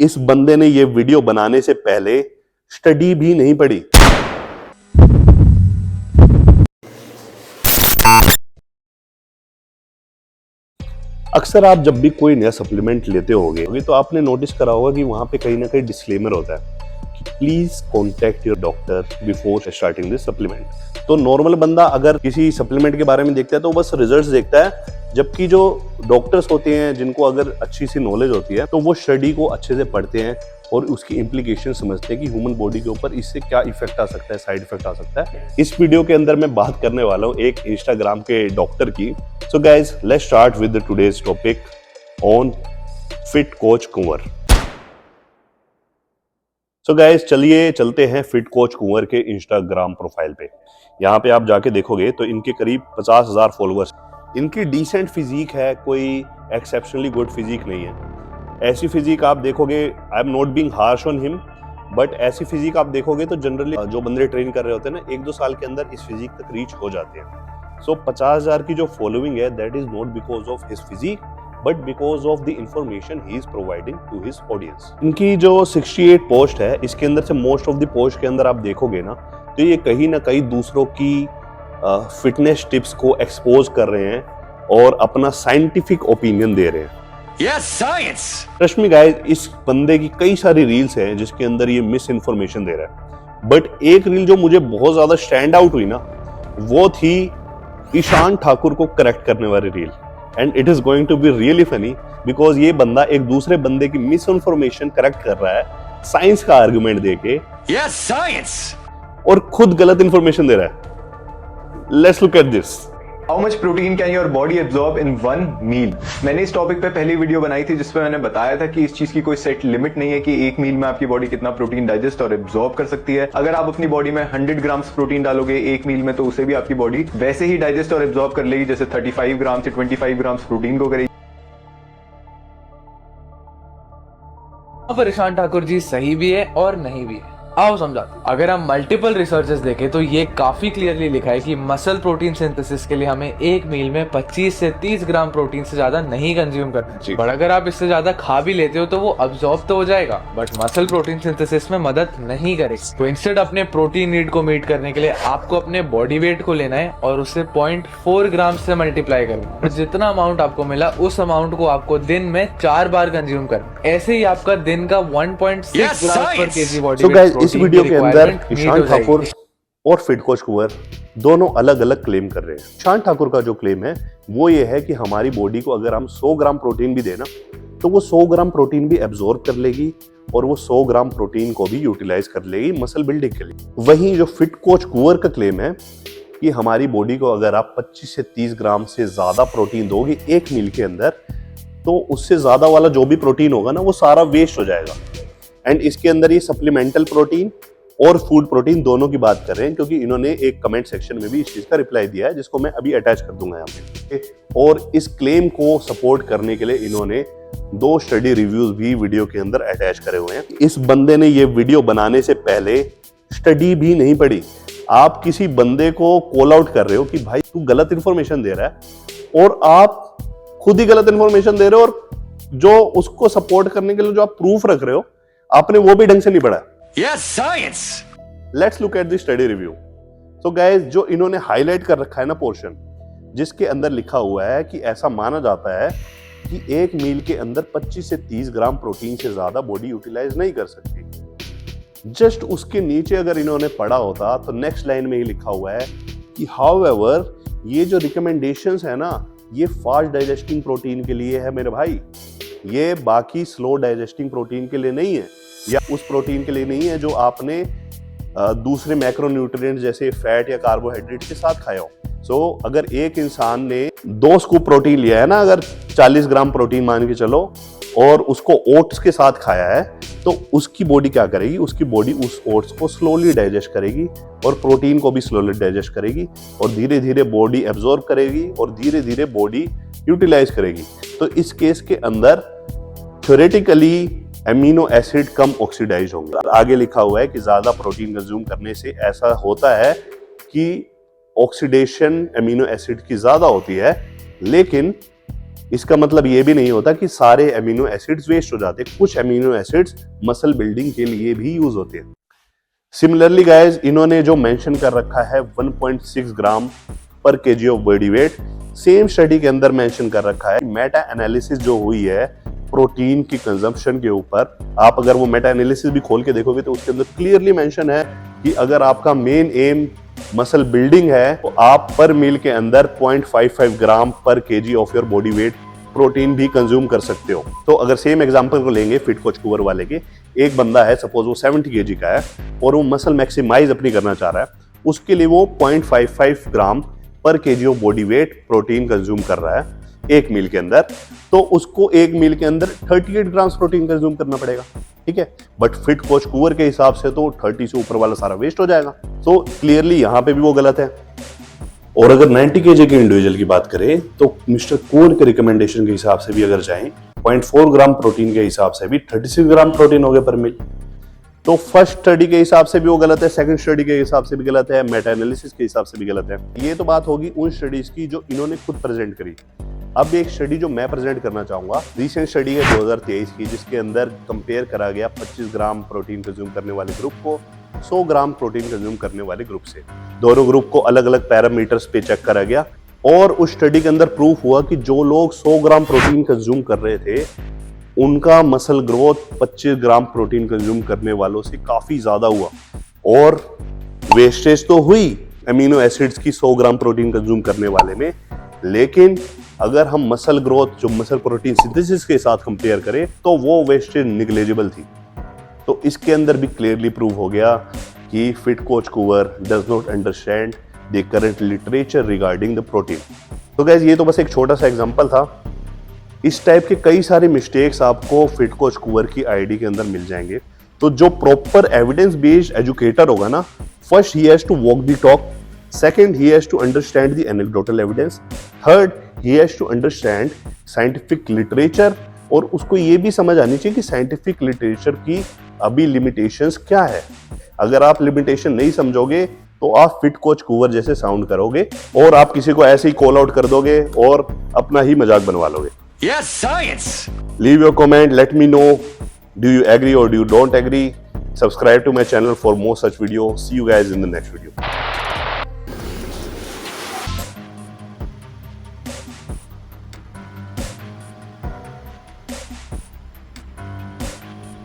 इस बंदे ने ये वीडियो बनाने से पहले स्टडी भी नहीं पढ़ी। अक्सर आप जब भी कोई नया सप्लीमेंट लेते होगे तो आपने नोटिस करा होगा कि वहां पे कहीं ना कहीं डिस्क्लेमर होता है कि please contact your doctor before starting this supplement. तो नॉर्मल बंदा अगर किसी सप्लीमेंट के बारे में देखता है तो बस रिजल्ट्स देखता है, जबकि जो डॉक्टर्स होते हैं जिनको अगर अच्छी सी नॉलेज होती है तो वो स्टडी को अच्छे से पढ़ते हैं और उसकी इम्प्लीकेशन समझते हैं कि ह्यूमन बॉडी के ऊपर इससे क्या इफेक्ट आ सकता है, साइड इफेक्ट आ सकता है। इस वीडियो के अंदर मैं बात करने वाला हूँ एक इंस्टाग्राम के डॉक्टर की। So guys let's start with the today's topic on fit coach Kunwar. So guys चलिए चलते हैं फिट कोच कुंवर के इंस्टाग्राम प्रोफाइल पे। यहाँ पे आप जाके देखोगे तो इनके करीब 50,000 फॉलोअर्स। इनकी डिसेंट फिजिक है, कोई एक्सेप्शनली गुड फिजिक नहीं है। ऐसी फिजिक आप देखोगे, I am not being harsh on him, but ऐसी फिजिक आप देखोगे तो जनरली जो बंदे ट्रेन कर रहे होते हैं ना 1-2 साल के अंदर इस फिजिक तक रीच हो जाते हैं। सो 50,000 की जो फॉलोइंग है that is not because of his physique but because of the information he is providing to his audience. इनकी जो 68 पोस्ट है इसके अंदर से मोस्ट ऑफ द पोस्ट के अंदर आप देखोगे ना तो ये कहीं ना कहीं दूसरों की फिटनेस टिप्स को एक्सपोज कर रहे हैं और अपना साइंटिफिक ओपिनियन दे रहे हैं। Yes, science! Trust me guys, इस बंदे की कई सारी रील्स हैं जिसके अंदर ये मिस इन्फॉर्मेशन दे रहा है, बट एक रील जो मुझे बहुत ज्यादा स्टैंड आउट हुई ना वो थी ईशान ठाकुर को करेक्ट करने वाली reel. And it is going to be really funny because ये बंदा एक दूसरे बंदे की मिस इन्फॉर्मेशन करेक्ट कर रहा है साइंस का आर्गुमेंट देके। Yes, science! और खुद गलत इन्फॉर्मेशन दे रहा है। Let's look at this. How much protein can your body absorb in one meal? मैंने इस टॉपिक पे पहली वीडियो बनाई थी जिसपे मैंने बताया था कि इस चीज की कोई सेट लिमिट नहीं है कि एक मील में आपकी बॉडी कितना प्रोटीन डाइजेस्ट और एब्जॉर्ब कर सकती है। अगर आप अपनी बॉडी में 100 ग्राम्स प्रोटीन डालोगे एक मील में तो उसे भी आपकी बॉडी वैसे ही डाइजेस्ट और एब्जॉर्ब कर लेगी जैसे 35 ग्राम से 25 ग्राम्स प्रोटीन को करेगी। पर ईशान ठाकुर जी सही भी है और नहीं भी है, आओ समझाते। अगर हम मल्टीपल रिसर्चेस देखें तो ये काफी क्लियरली लिखा है कि मसल प्रोटीन सिंथेसिस के लिए हमें एक मील में 25 से 30 ग्राम प्रोटीन से ज्यादा नहीं कंज्यूम करना चाहिए। बट अगर आप इससे ज्यादा खा भी लेते हो तो वो अब्सॉर्ब तो हो जाएगा बट मसल प्रोटीन सिंथेसिस में मदद नहीं करेगा। तो इंस्टेड अपने प्रोटीन नीड को मीट करने के लिए आपको अपने बॉडी वेट को लेना है और उसे 0.4 ग्राम से मल्टीप्लाई करना है। जितना अमाउंट आपको मिला उस अमाउंट को आपको दिन में 4 बार कंज्यूम करना। ऐसे ही आपका दिन का 1.6 ग्राम पर केजी बॉडी वेट इस वीडियो के अंदर ईशान ठाकुर और फिट कोच कुंवर दोनों अलग अलग क्लेम कर रहे हैं। ईशान ठाकुर का जो क्लेम है वो ये है कि हमारी बॉडी को अगर हम 100 ग्राम प्रोटीन भी देना तो वो 100 ग्राम प्रोटीन भी एब्जॉर्ब कर लेगी और वो 100 ग्राम प्रोटीन को भी यूटिलाइज कर लेगी मसल बिल्डिंग के लिए। वहीं जो फिट कोच कुंवर का क्लेम है कि हमारी बॉडी को अगर आप 25 से 30 ग्राम से ज्यादा प्रोटीन दोगे एक मील के अंदर तो उससे ज्यादा वाला जो भी प्रोटीन होगा ना वो सारा वेस्ट हो जाएगा। एंड इसके अंदर ये सप्लीमेंटल प्रोटीन और फूड प्रोटीन दोनों की बात कर रहे हैं क्योंकि इन्होंने एक कमेंट सेक्शन में भी इस चीज का रिप्लाई दिया है जिसको मैं अभी अटैच कर दूंगा यहाँ पे। और इस क्लेम को सपोर्ट करने के लिए इन्होंने 2 स्टडी रिव्यूज भी वीडियो के अंदर अटैच करे हुए हैं। इस बंदे ने ये वीडियो बनाने से पहले स्टडी भी नहीं पढ़ी। आप किसी बंदे को कॉल आउट कर रहे हो कि भाई तू गलत इंफॉर्मेशन दे रहा है और आप खुद ही गलत इंफॉर्मेशन दे रहे हो और जो उसको सपोर्ट करने के लिए जो आप प्रूफ रख रहे हो आपने वो भी ढंग से नहीं पढ़ा। Yes, science! Let's look at the study review. So guys जो इन्होंने हाईलाइट कर रखा है ना पोर्शन जिसके अंदर लिखा हुआ है कि ऐसा माना जाता है कि एक मील के अंदर 25 से 30 ग्राम प्रोटीन से ज्यादा बॉडी यूटिलाइज नहीं कर सकती। जस्ट उसके नीचे अगर इन्होंने पढ़ा होता तो नेक्स्ट लाइन में ही लिखा हुआ है कि हाउएवर ये जो रिकमेंडेशंस है ना ये फास्ट डाइजेस्टिंग प्रोटीन के लिए है मेरे भाई, ये बाकी स्लो डाइजेस्टिंग प्रोटीन के लिए नहीं है या उस प्रोटीन के लिए नहीं है जो आपने दूसरे मैक्रोन्यूट्रिएंट्स जैसे फैट या कार्बोहाइड्रेट के साथ खाया हो। सो अगर एक इंसान ने 2 स्कूप प्रोटीन लिया है ना, अगर 40 ग्राम प्रोटीन मान के चलो और उसको ओट्स के साथ खाया है तो उसकी बॉडी क्या करेगी, उसकी बॉडी उस ओट्स को स्लोली डाइजेस्ट करेगी और प्रोटीन को भी स्लोली डाइजेस्ट करेगी और धीरे धीरे बॉडी एब्जॉर्ब करेगी और धीरे धीरे बॉडी यूटिलाइज करेगी। तो इस केस के अंदर थ्योरेटिकली एमिनो एसिड कम ऑक्सीडाइज होंगे। आगे लिखा हुआ है कि ज्यादा प्रोटीन कंज्यूम करने से ऐसा होता है कि ऑक्सीडेशन एमिनो एसिड की ज्यादा होती है, लेकिन इसका मतलब ये भी नहीं होता कि सारे अमीनो एसिड्स वेस्ट हो जाते, कुछ अमीनो एसिड्स मसल बिल्डिंग के लिए भी यूज होते हैं। सिमिलरली गाइस, इन्होंने जो मेंशन कर रखा है 1.6 ग्राम पर KG of body weight, same study के अंदर मेंशन कर रखा है। मेटा एनालिसिस जो हुई है प्रोटीन की कंजम्पशन के ऊपर, आप अगर वो मेटा एनालिसिस भी खोल के देखोगे तो उसके अंदर क्लियरली मेंशन है कि अगर आपका मेन एम मसल बिल्डिंग है तो आप पर मील के अंदर 0.55 ग्राम पर KG of your body weight protein भी कंज्यूम कर सकते हो। तो अगर सेम एग्जांपल को लेंगे फिट कोच कुवर वाले के, एक बंदा है सपोज वो 70 केजी का है और वो मसल मैक्सिमाइज अपनी करना चाह रहा है, उसके लिए वो 0.55 ग्राम पर KG of body weight protein consume कर रहा है एक मील के अंदर, तो उसको एक मील के अंदर 38 ग्राम्स प्रोटीन कंज्यूम करना पड़ेगा, ठीक है। बट फिट कोच कुवर के हिसाब से तो 30 से ऊपर वाला सारा वेस्ट हो जाएगा। तो क्लियरली यहां पे भी वो गलत है। और अगर 90 केजी के इंडिविजुअल की बात करें तो मिस्टर कोन के रिकमेंडेशन के हिसाब से भी अगर जाएं 0.4 ग्राम प्रोटीन के हिसाब से भी 36 ग्राम प्रोटीन हो गया पर मील। तो फर्स्ट स्टडी के हिसाब से भी वो गलत है, सेकंड स्टडी के हिसाब से भी गलत है, मेटा एनालिसिस के हिसाब से भी गलत है। ये तो बात होगी उन स्टडीज की जो इन्होंने खुद प्रेजेंट करी। अब एक स्टडी जो मैं प्रेजेंट करना चाहूंगा, रिसेंट स्टडी है 2023 की, जिसके अंदर कंपेयर करा गया 25 ग्राम प्रोटीन कंज्यूम करने वाले ग्रुप को 100 ग्राम प्रोटीन कंज्यूम करने वाले ग्रुप से। दोनों ग्रुप को अलग अलग पैरामीटर्स पे चेक करा गया और उस स्टडी के अंदर प्रूफ हुआ कि जो लोग 100 ग्राम प्रोटीन कंज्यूम कर रहे थे उनका muscle growth 25 gram protein consume करने वालों से काफी ज्यादा हुआ। और वेस्टेज तो हुई अमीनो एसिड्स की 100 ग्राम प्रोटीन कंज्यूम करने वाले में, लेकिन अगर हम मसल ग्रोथ जो मसल प्रोटीन सिंथेसिस के साथ कंपेयर करें तो वो वेस्टेज निग्लेजिबल थी। तो इसके अंदर भी क्लियरली प्रूव हो गया कि fit coach Kuwar does not understand the current literature regarding the protein. तो गाइस ये तो बस एक छोटा सा एग्जांपल था। इस टाइप के कई सारे मिस्टेक्स आपको फिट कोच कुवर की आईडी के अंदर मिल जाएंगे। तो जो प्रॉपर एविडेंस बेस्ड एजुकेटर होगा ना, first he has to walk the talk, second he has to understand the anecdotal evidence, third he has to understand scientific literature, और उसको ये भी समझ आनी चाहिए कि साइंटिफिक लिटरेचर की अभी लिमिटेशंस क्या है। अगर आप लिमिटेशन नहीं समझोगे तो आप फिट कोच कुवर जैसे साउंड करोगे और आप किसी को ऐसे ही कॉल आउट कर दोगे और अपना ही मजाक बनवा लोगे। Yes, science! Leave your comment, let me know, do you agree or do you don't agree? Subscribe to my channel for more such videos. See you guys in the next video.